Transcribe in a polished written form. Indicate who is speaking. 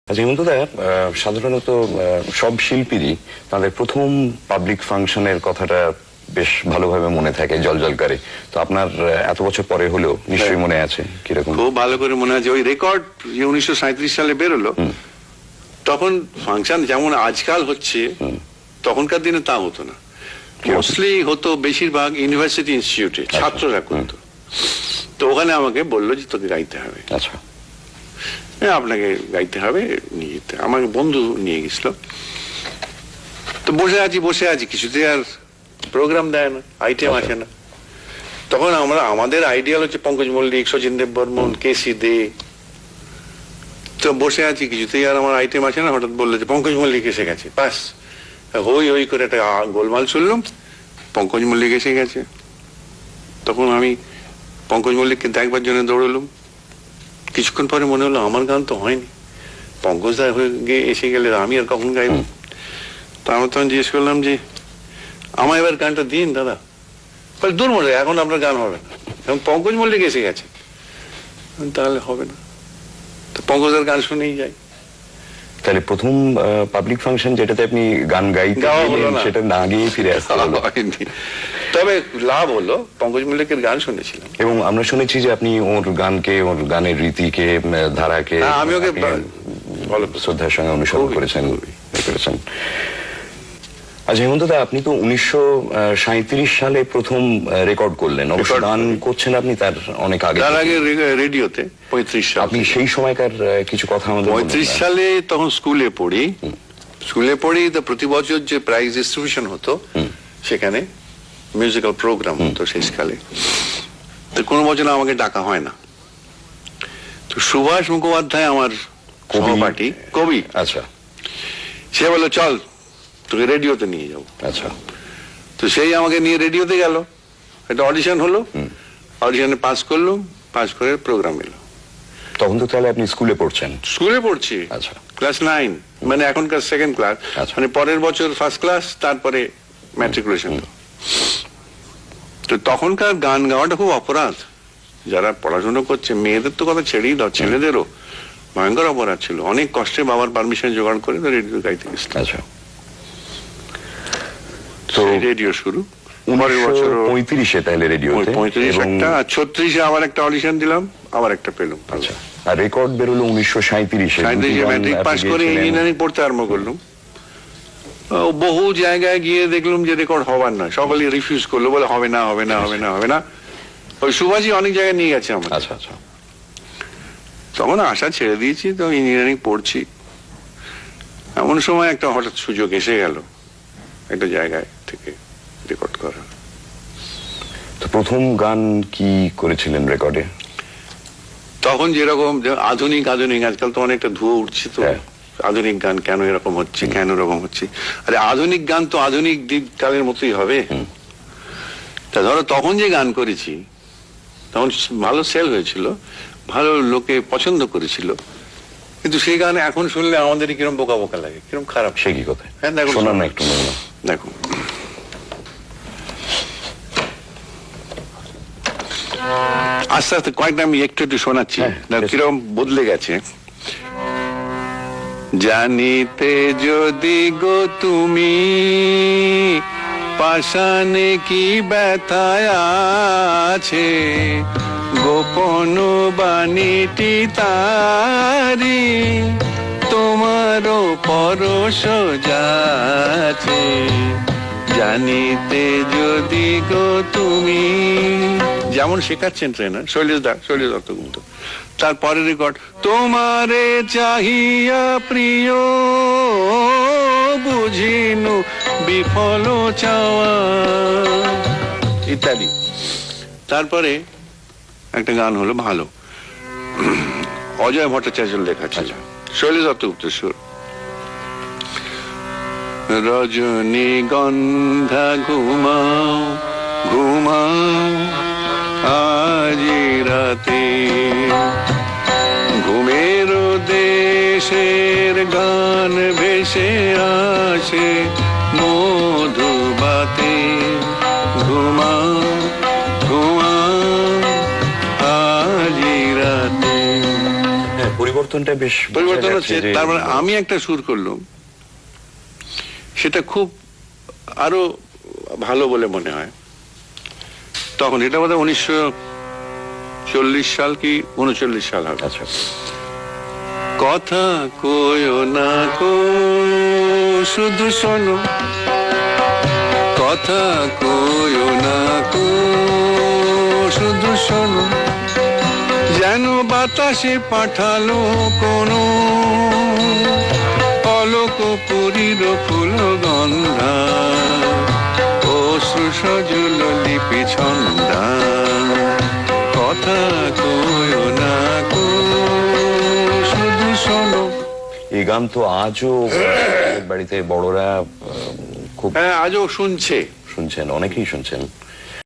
Speaker 1: আচ্ছা হেমন্তদা, সাধারণত সব শিল্পীরই তাদের প্রথম পাবলিক ফাংশনের কথাটা বেশ ভালোভাবে মনে থাকে, জল করে। তো আপনার এত বছর পরে হলেও নিশ্চয়ই মনে আছে কিরকম?
Speaker 2: খুব ভালো করে মনে আছে। ওই রেকর্ড যে 1937 সালে বেরোলো, তখন ফাংশন যেমন আজকাল হচ্ছে তখনকার দিনে তা হতো না। মোস্টলি হতো বেশিরভাগ ইউনিভার্সিটি ইনস্টিটিউটে ছাত্ররা করতো। তো ওখানে আমাকে বললো যে তোকে গাইতে হবে।
Speaker 1: আচ্ছা,
Speaker 2: আপনাকে গাইতে হবে, নিয়ে যেতে। আমাকে বন্ধু নিয়ে গেছিল। তো বসে আছি কিছুতে আর প্রোগ্রাম দেয় না, আইটেম আসে না। তখন আমাদের আইডিয়াল হচ্ছে পঙ্কজ মল্লিক, শচীন দেববর্মন, কেসি দে। তো বসে আছি কিছুতেই আর আমার আইটেম আসে না। হঠাৎ বললো যে পঙ্কজ মল্লিক এসে গেছে। বাস হই করে একটা গোলমাল শুনলাম, পঙ্কজ মল্লিক এসে গেছে। তখন আমি পঙ্কজ মল্লিককে দেখবার জন্য দৌড়লাম। কিছুক্ষণ পরে মনে হলো আমার গান তো হয়নি, পঙ্কজ দা হয়ে গিয়ে এসে গেলে আমি আর কখন গাইব। তা আমি তখন জিজ্ঞেস করলাম যে আমার এবার গানটা দিন দাদা। বলে দূর মরে, এখন আপনার গান হবে না, এখন পঙ্কজ মল্লিক এসে গেছে। তাহলে হবে না, তো পঙ্কজের গান শুনেই যাই।
Speaker 1: তাহলে প্রথম পাবলিক ফাংশন যেটাতে আপনি গান গাইতে গেলেন সেটা না গিয়ে ফিরে আসতে হলো।
Speaker 2: তবে লাভ হলো পঙ্কজ মল্লিকের গান শুনেছিলাম,
Speaker 1: এবং আমরা শুনেছি যে আপনি ওর গানকে, ওর গানের রীতিকে, ধারাকে
Speaker 2: আমি ওকে
Speaker 1: শ্রদ্ধার সঙ্গে অনুসরণ করেছেন। আচ্ছা হেমন্তদা, আপনি তো 1937 সালে প্রথম রেকর্ড করলেন। অবশ্য গান করছেন আপনি তার অনেক আগে,
Speaker 2: তার আগে রেডিওতে 35 সাল।
Speaker 1: আপনি সেই সময়কার কিছু কথা আমাদের
Speaker 2: 35 সালে তখন স্কুলে পড়ি। তো প্রতি বছর যে প্রাইজ ডিস্ট্রিবিউশন হতো, সেখানে মিউজিক্যাল প্রোগ্রাম হতো শেষকালে। তো কোনো বছর আমাকে ডাকা হয় না। তো সুভাষ মুখোপাধ্যায় আমার সহপাঠী কবি,
Speaker 1: আচ্ছা,
Speaker 2: সে বললো চল তোকে রেডিওতে নিয়ে যাবো।
Speaker 1: আচ্ছা,
Speaker 2: তো সেই আমাকে নিয়ে রেডিওতে গেল। একটা অডিশন হলো, অডিশনে পাস করলাম, পাস করে প্রোগ্রাম এলো।
Speaker 1: তখন তো তাহলে আপনি স্কুলে পড়ছেন?
Speaker 2: স্কুলে পড়ছি,
Speaker 1: আচ্ছা,
Speaker 2: ক্লাস 9, মানে এখনকার সেকেন্ড ক্লাস। মানে পরের বছর ফার্স্ট ক্লাস, তারপরে ম্যাট্রিকুলেশন। তো তখনকার গান গাওয়াটা খুব অপরাধ। যারা পড়াশোনা করছে, মেয়েদের তো কথা ছেড়েই দাও, ছেলেদেরও ভয়ঙ্কর অপরাধ ছিল। অনেক কষ্টে বাবার পারমিশন জোগাড় করে রেডিও গাইতে গেছিল।
Speaker 1: আচ্ছা, তো
Speaker 2: রেডিও শুরু
Speaker 1: 1935-এ তাহলে রেডিওতে,
Speaker 2: 36-এ আবার একটা অডিশন দিলাম, আবার একটা পেলাম।
Speaker 1: আচ্ছা, আর রেকর্ড বেরোলো 1937-এ।
Speaker 2: ম্যাট্রিক পাস করে ইঞ্জিনিয়ারিং পড়তে আরম্ভ করলাম। বহু জায়গায় গিয়ে দেখলাম যে রেকর্ড হবার নয়, সকলে রিফিউজ করলো, বলে হবে না। ওই সুভাষই অনেক জায়গায় নিয়ে গেছে আমার।
Speaker 1: আচ্ছা, আচ্ছা,
Speaker 2: তখন আশা ছেড়ে দিয়েছি, তো ইঞ্জিনিয়ারিং পড়ছি। এমন সময় একটা হঠাৎ সুযোগ এসে গেল একটা জায়গায় থেকে রেকর্ড করা।
Speaker 1: তো প্রথম গান কি করেছিলেন রেকর্ডে?
Speaker 2: তখন যেরকম আধুনিক, আজকাল তো অনেকটা ধুয়ো উঠছে। তো আধুনিক গান কেন এরকম হচ্ছে, আরে আধুনিক গান তো আধুনিক কালের মতোই হবে। তা ধরো তখন যে গান করেছি, তখন ভালো সেল হয়েছিল, ভালো লোকে পছন্দ করেছিল। কিন্তু সেই গান এখন শুনলে আমাদেরই কিরম বোকা লাগে, কিরম খারাপ।
Speaker 1: সে কি কথা?
Speaker 2: হ্যাঁ, দেখো
Speaker 1: শোনান না একটু।
Speaker 2: দেখো, আস্তে আস্তে কয়েকটা আমি একটু শোনাচ্ছি, কিরকম বদলে গেছে। জানিতে যদি গো তুমি পাষাণে কি ব্যথায় আছে, গোপন বাণীটি তারি তোমারও পরশ যাচ্ছে। জানিতে যদি গো তুমি, যেমন শেখাচ্ছেন ট্রেনার শৈলেশ দত্তগুপ্ত। তারপরে রেকর্ড, তোমারে চাহিয়া প্রিয় বুঝিনু বিফল চাওয়া, ইত্যাদি। তারপরে একটা গান হলো ভালো, অজয় ভট্টাচার্যের লেখা ছিল, শৈলেশ দত্তগুপ্তের সুর। রজনীগন্ধা ঘুমাও আজি রাতে, ঘুমের দেশের গান ভেসে আসে মধুবাতে, ঘুমাও আজি রাতে।
Speaker 1: পরিবর্তনটা বেশ বোঝা
Speaker 2: পরিবর্তন
Speaker 1: যাচ্ছে
Speaker 2: হচ্ছে।
Speaker 1: যে-
Speaker 2: তার মানে আমি একটা সুর করলাম, সেটা খুব আরো ভালো বলে মনে হয় তখন। এটা বোধহয় 1940 সাল কি 39 সাল হবে।
Speaker 1: আচ্ছা,
Speaker 2: কথা কইও না কো শুধু শোনো, কথা কইও না কো শুধু শোনো, যেন বাতাসে পাঠালো কোনো অলোক পুরীর ফুল গন্ধা, অশ্রু সজল লিপি ছন্দা, কথা কইও না কো শুধু শোনো।
Speaker 1: এই গান তো আজও বাড়িতে বড়রা খুব
Speaker 2: হ্যাঁ, আজও শুনছে।
Speaker 1: শুনছেন, অনেকেই শুনছেন।